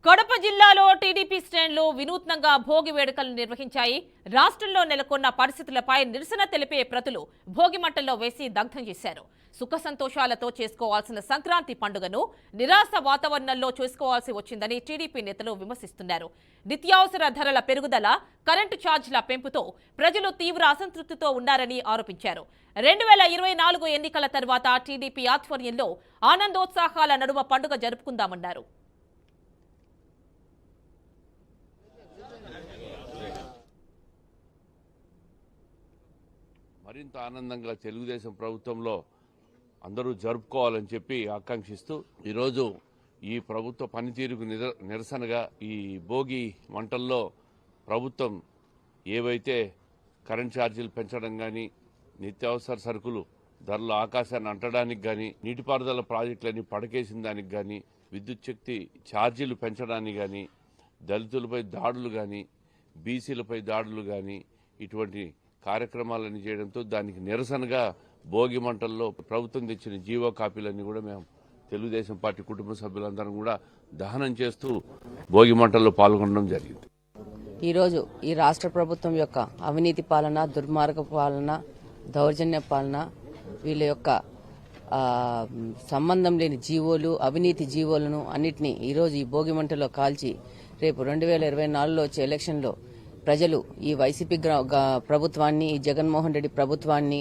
కడప జిల్లాలో టీడీపీ శ్రేణులు వినూత్నంగా భోగి వేడుకలు నిర్వహించాయి. రాష్ట్రంలో నెలకొన్న పరిస్థితులపై నిరసన తెలిపే ప్రతులు భోగి మంటల్లో వేసి దగ్ధం చేశారు. సుఖ సంతోషాలతో చేసుకోవాల్సిన సంక్రాంతి పండుగను నిరాశ వాతావరణంలో చేసుకోవాల్సి వచ్చిందని టీడీపీ నేతలు విమర్శిస్తున్నారు. నిత్యావసర ధరల పెరుగుదల, కరెంటు ఛార్జీల పెంపుతో ప్రజలు తీవ్ర అసంతృప్తితో ఉన్నారని ఆరోపించారు. 2024 ఎన్నికల తర్వాత టీడీపీ ఆధ్వర్యంలో ఆనందోత్సాహాల నడుమ పండుగ జరుపుకుందామన్నారు. మరింత ఆనందంగా తెలుగుదేశం ప్రభుత్వంలో అందరూ జరుపుకోవాలని చెప్పి ఆకాంక్షిస్తూ ఈరోజు ఈ ప్రభుత్వ పనితీరుకు నిరసనగా ఈ భోగి మంటల్లో ప్రభుత్వం ఏవైతే కరెంట్ ఛార్జీలు పెంచడం కానీ, నిత్యావసర సరుకులు ధరలు ఆకాశాన్ని అంటడానికి కానీ, నీటిపారుదల ప్రాజెక్టులన్నీ పడకేసిన దానికి కానీ, విద్యుత్ శక్తి ఛార్జీలు పెంచడానికి కానీ, దళితులపై దాడులు కానీ, బీసీలపై దాడులు కానీ ఇటువంటి కార్యక్రమాలన్నీ చేయడంతో దానికి నిరసనగా భోగి మంటల్లో ప్రభుత్వం తెచ్చిన జీవో కాపీలన్నీ కూడా మేము తెలుగుదేశం పార్టీ కుటుంబ సభ్యులందరం కూడా దహనం చేస్తూ భోగి మంటల్లో పాల్గొనడం జరిగింది. ఈరోజు ఈ రాష్ట్ర ప్రభుత్వం యొక్క అవినీతి పాలన, దుర్మార్గ పాలన, దౌర్జన్య పాలన, వీళ్ళ యొక్క సంబంధం లేని జీవోలు, అవినీతి జీవోలను అన్నిటినీ ఈరోజు ఈ భోగి మంటలో కాల్చి రేపు 2024లో వచ్చే ఎలక్షన్లో ప్రజలు ఈ వైసీపీ ప్రభుత్వాన్ని, ఈ జగన్మోహన్ రెడ్డి ప్రభుత్వాన్ని